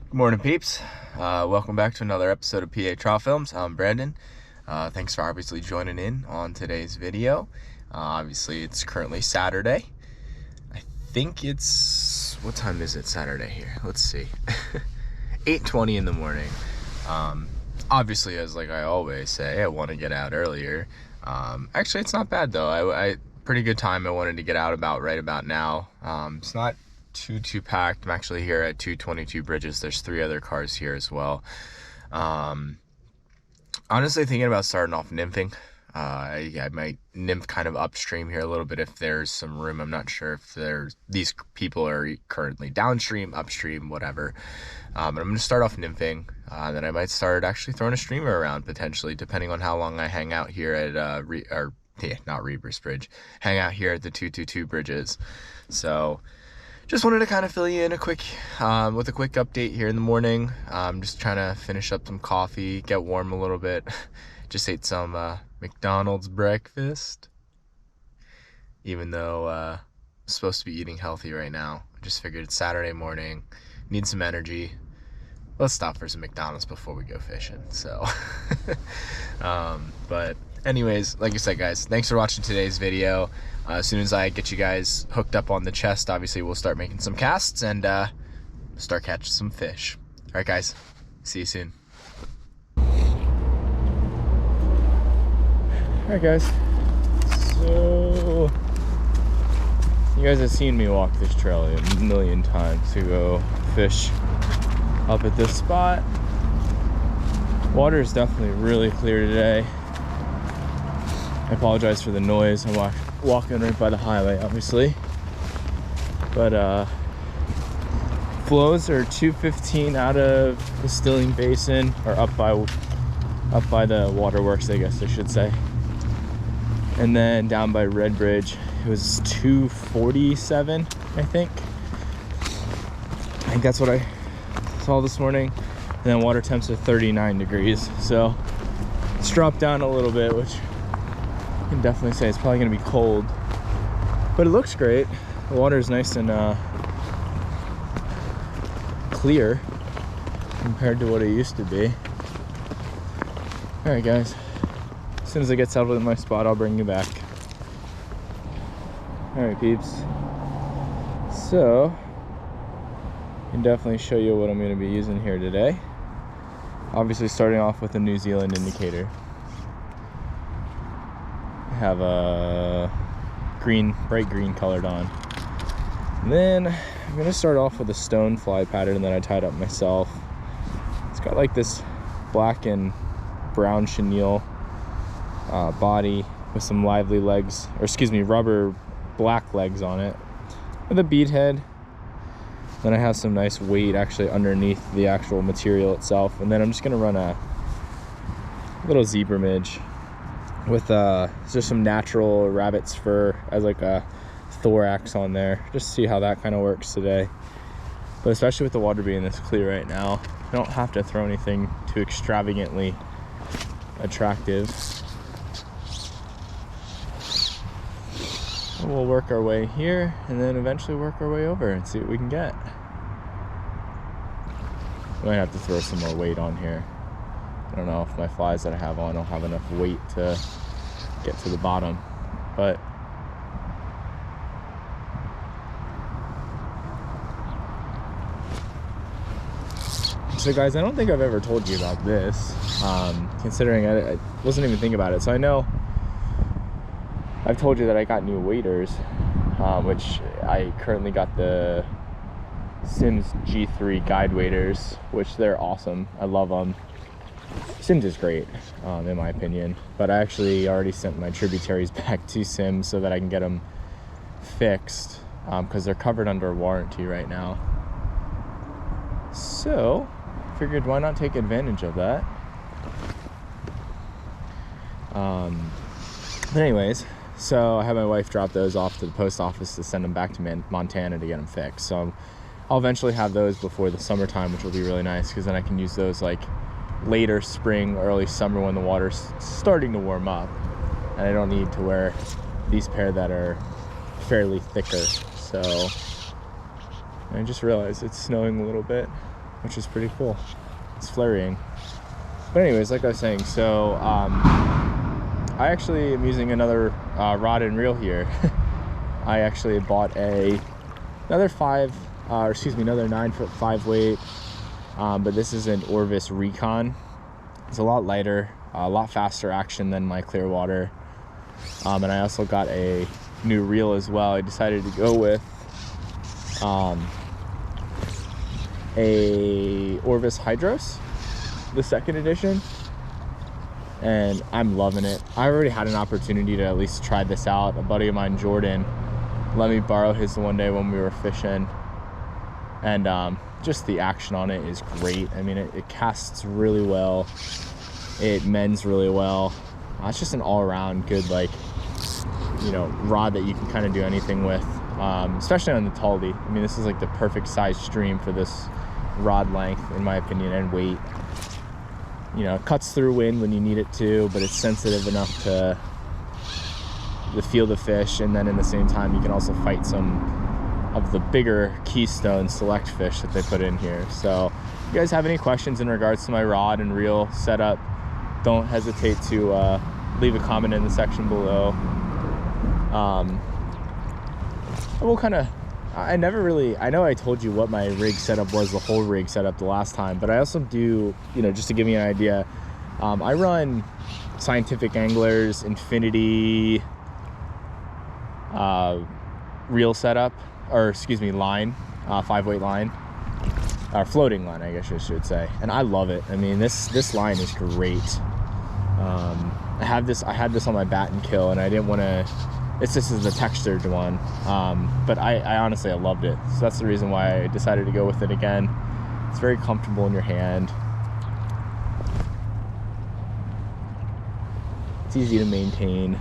Good morning, peeps. Welcome back to another episode of PATroutFilms. I'm Brandon. Thanks for obviously joining in on today's video. Obviously, it's currently Saturday. I think it's... what time is it Saturday here? Let's see. 8:20 in the morning. Obviously, as like I always say, I want to get out earlier. Actually, it's not bad, though. I pretty good time. I wanted to get out right about now. It's not too packed. I'm actually here at 222 Bridges. There's 3 other cars here as well. Honestly thinking about starting off nymphing. I might nymph kind of upstream here a little bit if there's some room. I'm not sure if these people are currently downstream, upstream, whatever. But I'm going to start off nymphing. Then I might start actually throwing a streamer around potentially, depending on how long I hang out here at not Rebus Bridge. Hang out here at the 222 Bridges. So just wanted to kind of fill you in with a quick update here in the morning. Just trying to finish up some coffee, get warm a little bit. Just ate some McDonald's breakfast. Even though I'm supposed to be eating healthy right now. I just figured it's Saturday morning, need some energy. Let's stop for some McDonald's before we go fishing. So, but anyways, like I said, guys, thanks for watching today's video. As soon as I get you guys hooked up on the chest, obviously we'll start making some casts and start catching some fish. All right, guys, see you soon. All right, guys, so you guys have seen me walk this trail a million times to go fish up at this spot. Water is definitely really clear today. I apologize for the noise. I'm walking right by the highway, obviously. But flows are 215 out of the Stilling Basin, or up by the waterworks, I guess I should say. And then down by Red Bridge, it was 247, I think. I think that's what I saw this morning. And then water temps are 39 degrees. So it's dropped down a little bit, which I can definitely say it's probably gonna be cold, but it looks great. The water is nice and clear compared to what it used to be. All right, guys, as soon as I get settled in my spot, I'll bring you back. All right, peeps, so I can definitely show you what I'm going to be using here today. Obviously starting off with a New Zealand indicator. Have a bright green colored on. And then I'm gonna start off with a stone fly pattern that I tied up myself. It's got like this black and brown chenille body with some lively legs, or excuse me, rubber black legs on it, with a bead head. Then I have some nice weight actually underneath the actual material itself. And then I'm just gonna run a little zebra midge with just some natural rabbit's fur as like a thorax on there, just to see how that kind of works today. But especially with the water being this clear right now, I don't have to throw anything too extravagantly attractive. And we'll work our way here and then eventually work our way over and see what we can get. Might have to throw some more weight on here. I don't know if my flies that I have on don't have enough weight to get to the bottom, but so guys, I don't think I've ever told you about this, considering I wasn't even thinking about it. So I know I've told you that I got new waders, which I currently got the Simms G3 guide waders, which they're awesome. I love them. Simms is great, in my opinion, but I actually already sent my tributaries back to Simms so that I can get them fixed, because they're covered under warranty right now. So figured why not take advantage of that. But anyways, so I had my wife drop those off to the post office to send them back to Montana to get them fixed. So I'll eventually have those before the summertime, which will be really nice, because then I can use those like later spring, early summer when the water's starting to warm up, and I don't need to wear these pair that are fairly thicker. So I just realized it's snowing a little bit. which is pretty cool. It's flurrying. But anyways, like I was saying, so I actually am using another rod and reel here. I actually bought another 9-foot 5 weight, but this is an Orvis Recon. It's a lot lighter, a lot faster action than my Clearwater. And I also got a new reel as well. I decided to go with a Orvis Hydros, the 2nd edition, and I'm loving it. I already had an opportunity to at least try this out. A buddy of mine, Jordan, let me borrow his one day when we were fishing, and just the action on it is great. I mean, it casts really well, it mends really well. It's just an all-around good, like, you know, rod that you can kind of do anything with, especially on the Tully. I mean, this is like the perfect size stream for this rod length, in my opinion, and weight. You know, it cuts through wind when you need it to, but it's sensitive enough to feel the fish, and then in the same time you can also fight some of the bigger keystone select fish that they put in here. So if you guys have any questions in regards to my rod and reel setup, don't hesitate to leave a comment in the section below. I know I told you what my rig setup was, the whole rig setup, the last time, but I also do, you know, just to give you an idea, I run Scientific Anglers Infinity reel setup, or excuse me, line, 5-weight line, or floating line, I guess I should say, and I love it. I mean, this line is great. I had this on my bat and kill, and I didn't want to. This is the textured one, but I honestly, I loved it. So that's the reason why I decided to go with it again. It's very comfortable in your hand. It's easy to maintain.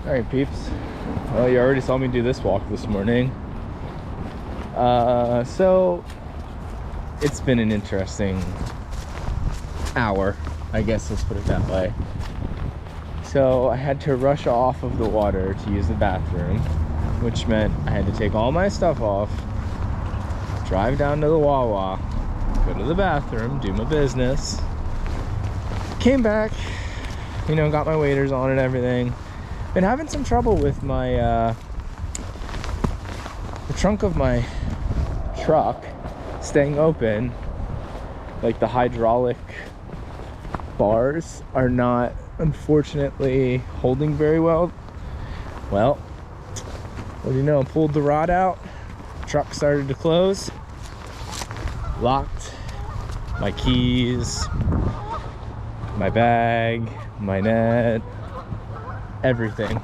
All right, peeps. Well, you already saw me do this walk this morning. So it's been an interesting hour, I guess, let's put it that way. So I had to rush off of the water to use the bathroom, which meant I had to take all my stuff off, drive down to the Wawa, go to the bathroom, do my business, came back, you know, got my waders on and everything. Been having some trouble with my the trunk of my truck staying open. Like, the hydraulic bars are not, unfortunately, holding very well. Well, what do you know, I pulled the rod out, truck started to close, locked my keys, my bag, my net, everything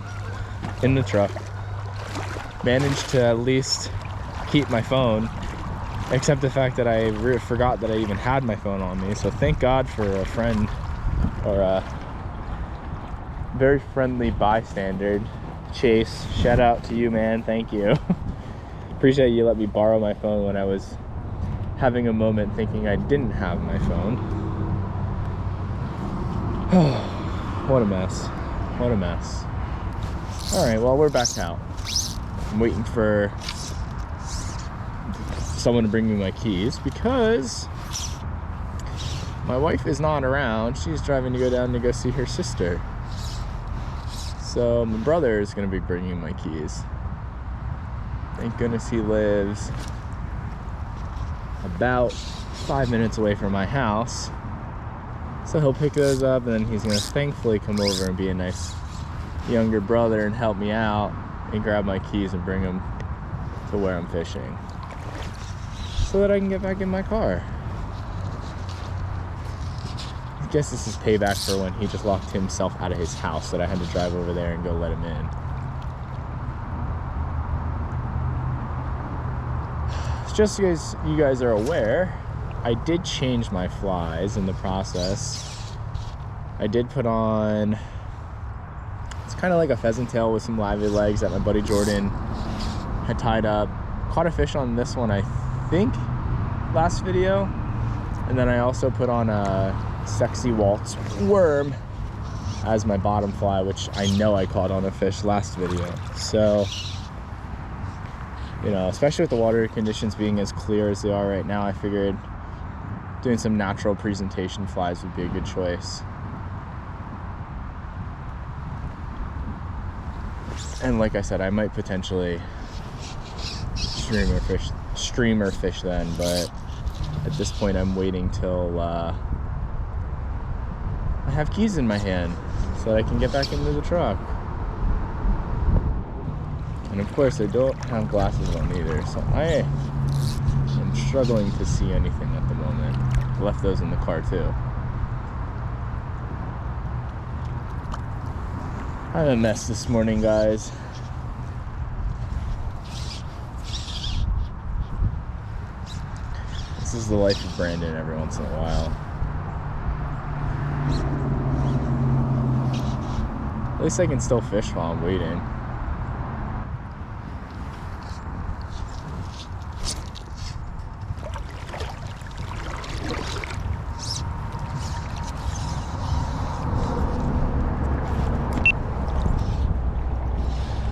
in the truck. Managed to at least keep my phone, except the fact that I forgot that I even had my phone on me. So thank God for a friend, or a very friendly bystander, Chase. Shout out to you, man. Thank you. Appreciate you let me borrow my phone when I was having a moment thinking I didn't have my phone. What a mess. What a mess. All right, well, we're back out. I'm waiting for someone to bring me my keys because my wife is not around. She's driving to go down to go see her sister. So my brother is going to be bringing my keys. Thank goodness he lives about 5 minutes away from my house. So he'll pick those up, and then he's going to thankfully come over and be a nice younger brother and help me out and grab my keys and bring them to where I'm fishing so that I can get back in my car. I guess this is payback for when he just locked himself out of his house that I had to drive over there and go let him in. Just so you guys are aware, I did change my flies in the process. I did put on, it's kind of like a pheasant tail with some lively legs that my buddy Jordan had tied up. Caught a fish on this one, I think, last video. And then I also put on a Sexy Waltz worm as my bottom fly, which I know I caught on a fish last video. So, you know, especially with the water conditions being as clear as they are right now, I figured doing some natural presentation flies would be a good choice. And like I said, I might potentially streamer fish then, but at this point I'm waiting till I have keys in my hand so that I can get back into the truck. And of course I don't have glasses on either, so I am struggling to see anything at the moment. I left those in the car too. I'm a mess this morning, guys. This is the life of Brandon every once in a while. At least I can still fish while I'm waiting.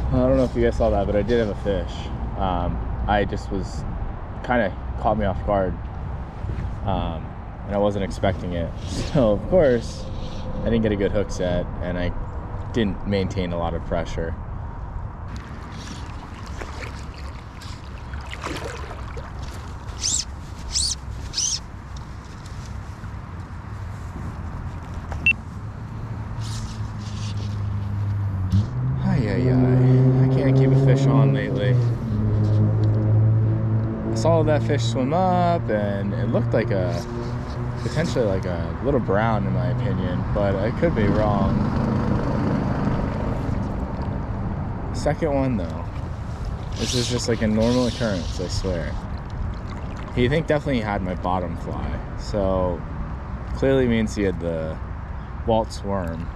I don't know if you guys saw that, but I did have a fish. I just was kind of caught me off guard, and I wasn't expecting it. So of course I didn't get a good hook set, and I didn't maintain a lot of pressure. I can't keep a fish on lately. I saw that fish swim up, and it looked like potentially like a little brown in my opinion, but I could be wrong. Second one though, this is just like a normal occurrence, I swear. He definitely had my bottom fly, so clearly means he had the Waltz worm.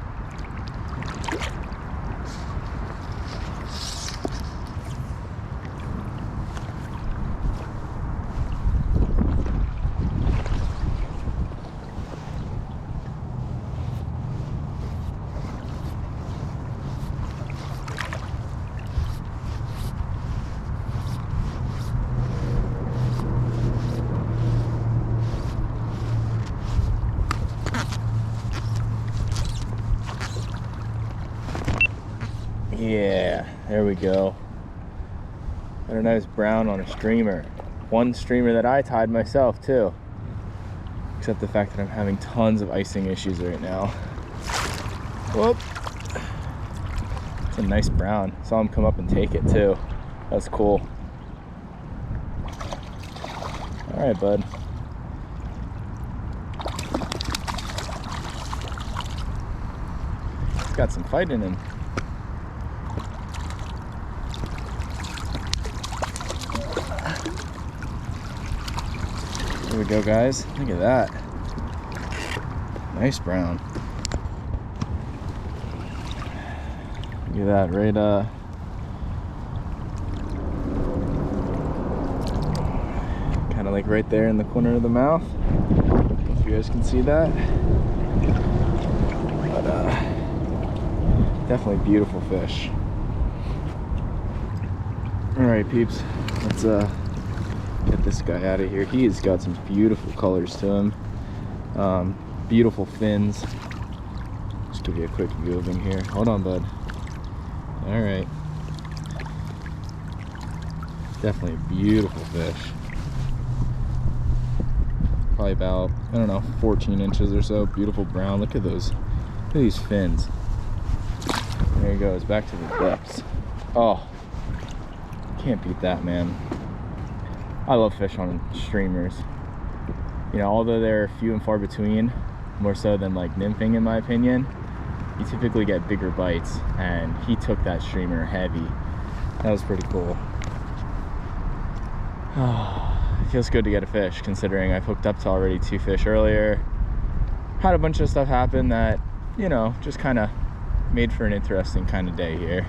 Yeah, there we go. Got a nice brown on a streamer. One streamer that I tied myself too. Except the fact that I'm having tons of icing issues right now. Whoop. It's a nice brown. Saw him come up and take it too. That's cool. All right, bud. He's got some fight in him. There we go, guys. Look at that. Nice brown. Look at that, right kind of like right there in the corner of the mouth. I don't know if you guys can see that. But definitely beautiful fish. Alright, peeps. Let's get this guy out of here. He's got some beautiful colors to him. Beautiful fins. Just give you a quick view of him here. Hold on, bud. All right. Definitely a beautiful fish. Probably about, I don't know, 14 inches or so. Beautiful brown. Look at those. Look at these fins. There he goes. Back to the depths. Oh, can't beat that, man. I love fish on streamers. You know, although they're few and far between, more so than like nymphing in my opinion, you typically get bigger bites, and he took that streamer heavy. That was pretty cool. It feels good to get a fish, considering I've hooked up to already 2 fish earlier. Had a bunch of stuff happen that, you know, just kind of made for an interesting kind of day here.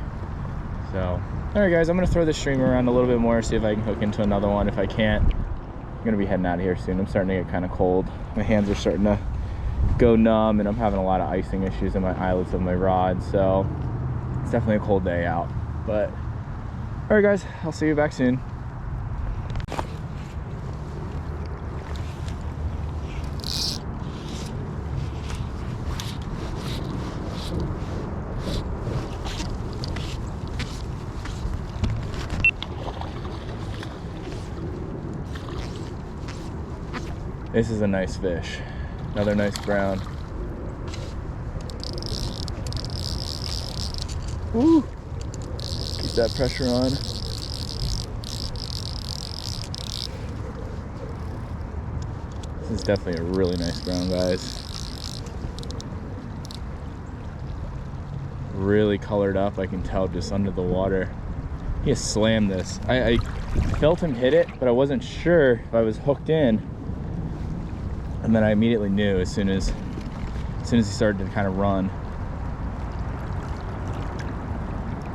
So, alright guys, I'm going to throw this streamer around a little bit more, see if I can hook into another one. If I can't, I'm going to be heading out of here soon. I'm starting to get kind of cold. My hands are starting to go numb, and I'm having a lot of icing issues in my eyelets of my rod, so it's definitely a cold day out. But all right guys, I'll see you back soon. This is a nice fish. Another nice brown. Woo! Keep that pressure on. This is definitely a really nice brown, guys. Really colored up, I can tell just under the water. He has slammed this. I felt him hit it, but I wasn't sure if I was hooked in. And then I immediately knew as soon as he started to kind of run.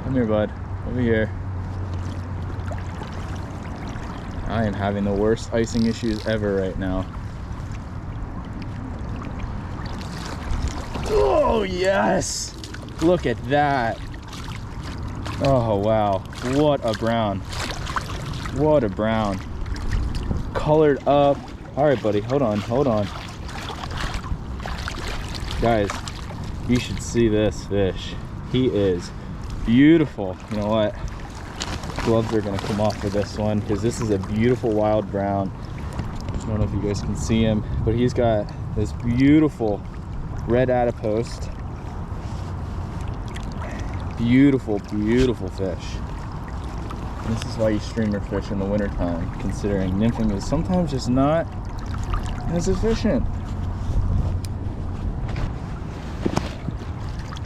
Come here, bud. Over here. I am having the worst icing issues ever right now. Oh, yes! Look at that. Oh, wow. What a brown. What a brown. Colored up. All right, buddy, hold on. Guys, you should see this fish. He is beautiful. You know what? Gloves are gonna come off for this one because this is a beautiful wild brown. I don't know if you guys can see him, but he's got this beautiful red adipose. Beautiful, beautiful fish. And this is why you streamer fish in the wintertime, considering nymphing is sometimes just not as efficient.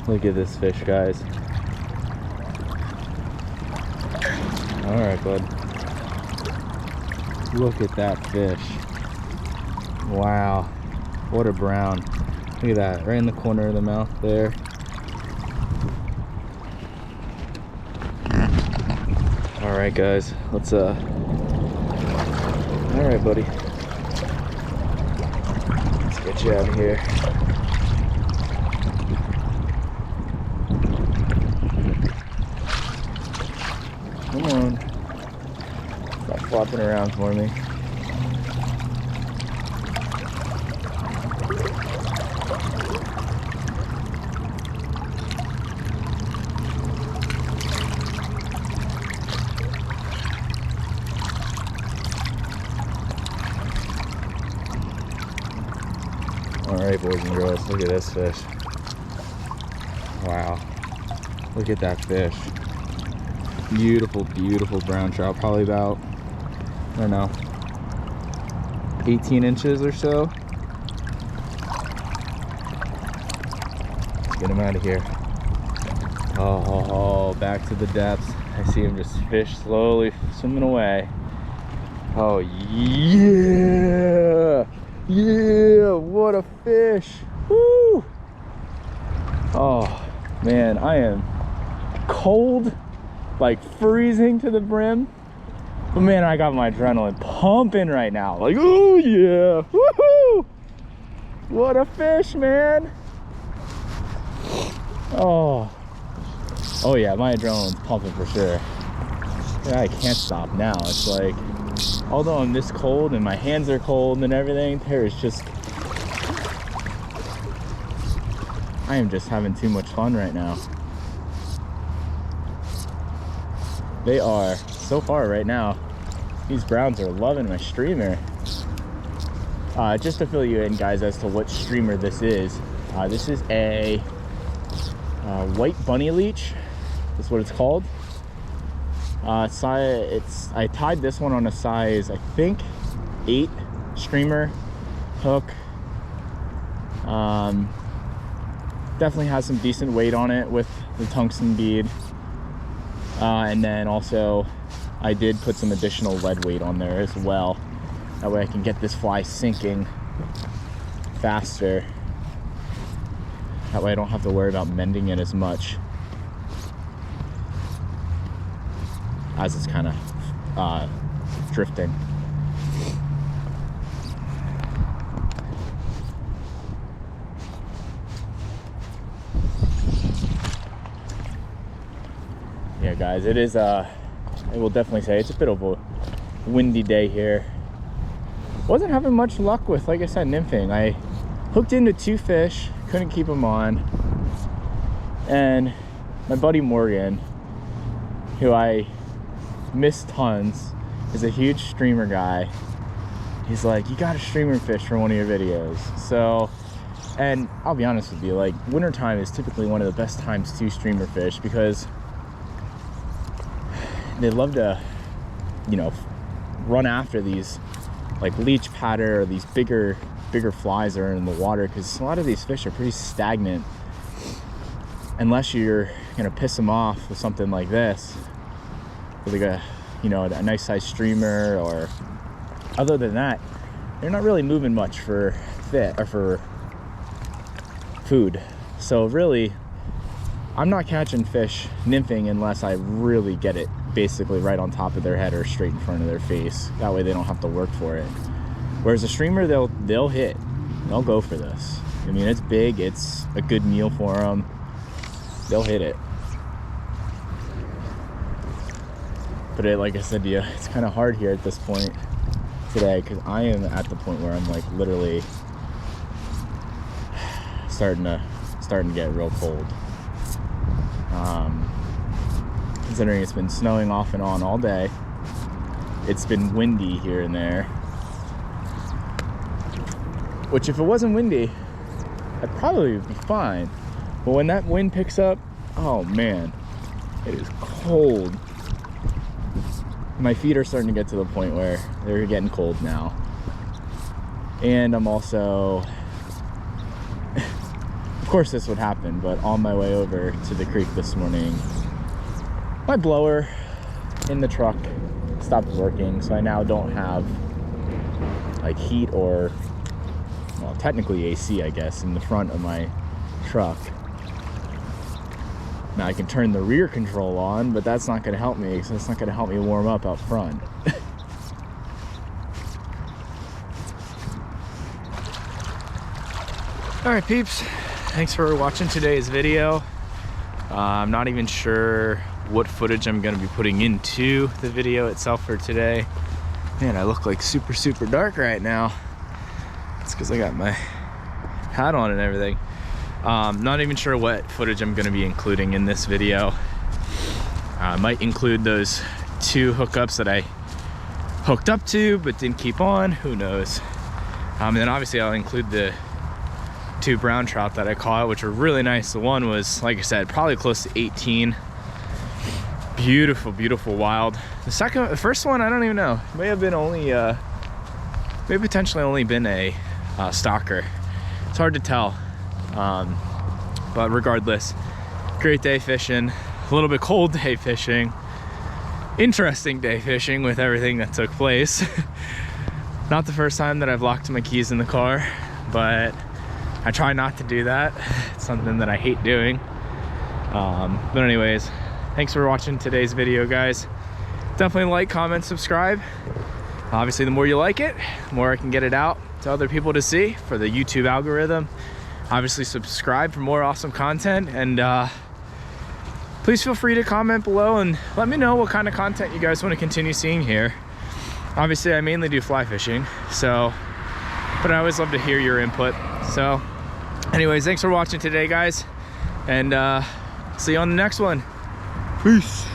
Look at this fish, guys. All right, bud. Look at that fish. Wow, what a brown. Look at that, right in the corner of the mouth there. All right, guys, let's all right, buddy. Let's get you out of here. Come on. Stop flopping around for me. Alright, boys and girls, look at this fish. Wow. Look at that fish. Beautiful, beautiful brown trout. Probably about, I don't know, 18 inches or so. Let's get him out of here. Oh, back to the depths. I see him just fish slowly swimming away. Oh, yeah! Yeah, what a fish. Woo! Oh, man, I am cold, like freezing to the brim. But man, I got my adrenaline pumping right now. Like, oh yeah, woohoo! What a fish, man. Oh yeah, my adrenaline's pumping for sure. Yeah, I can't stop now. It's like, although I'm this cold and my hands are cold and everything, there is just, I am just having too much fun right now. They are, so far right now, these browns are loving my streamer. Just to fill you in, guys, as to what streamer this is a white bunny leech. That's what it's called. I tied this one on a size, I think, 8 streamer hook. Definitely has some decent weight on it with the tungsten bead. And then also I did put some additional lead weight on there as well. That way I can get this fly sinking faster. That way I don't have to worry about mending it as much as it's kind of drifting. Yeah, guys, it is I will definitely say it's a bit of a windy day here. Wasn't having much luck with, like I said, nymphing. I hooked into 2 fish, couldn't keep them on, and my buddy Morgan, who I miss tons, is a huge streamer guy. He's like, you got to streamer fish for one of your videos. So, and I'll be honest with you, like, wintertime is typically one of the best times to streamer fish because they love to, you know, run after these like leech patter or these bigger flies that are in the water, because a lot of these fish are pretty stagnant unless you're gonna piss them off with something like this, with like a, you know, a nice size streamer. Or other than that, they're not really moving much for fit or for food. So really, I'm not catching fish nymphing unless I really get it basically right on top of their head or straight in front of their face. That way they don't have to work for it. Whereas a streamer, they'll hit, they'll go for this. I mean, it's big, it's a good meal for them, they'll hit it. But like I said to you, it's kind of hard here at this point today, because I am at the point where I'm like literally starting to get real cold. Considering it's been snowing off and on all day, it's been windy here and there, which if it wasn't windy, I'd probably be fine. But when that wind picks up, oh man, it is cold. My feet are starting to get to the point where they're getting cold now. And I'm also, of course this would happen, but on my way over to the creek this morning, my blower in the truck stopped working, so I now don't have like heat or, well, technically AC, I guess, in the front of my truck. Now I can turn the rear control on, but that's not going to help me, because it's not going to help me warm up out front. All right, peeps, thanks for watching today's video. I'm not even sure what footage I'm going to be putting into the video itself for today. Man, I look like super dark right now. It's because I got my hat on and everything. Not even sure what footage I'm going to be including in this video. I might include those 2 hookups that I hooked up to but didn't keep on, who knows. And then obviously I'll include the 2 brown trout that I caught, which were really nice. The one was, like I said, probably close to 18. Beautiful wild. The first one, I don't even know. May have been only, may potentially only been a stalker. It's hard to tell. But regardless, great day fishing. A little bit cold day fishing. Interesting day fishing with everything that took place. Not the first time that I've locked my keys in the car, but I try not to do that. It's something that I hate doing. But anyways, thanks for watching today's video, guys. Definitely like, comment, subscribe. Obviously, the more you like it, the more I can get it out to other people to see for the YouTube algorithm. Obviously, subscribe for more awesome content, and please feel free to comment below and let me know what kind of content you guys want to continue seeing here. Obviously, I mainly do fly fishing, so, but I always love to hear your input. So anyways, thanks for watching today, guys, and see you on the next one. Peace.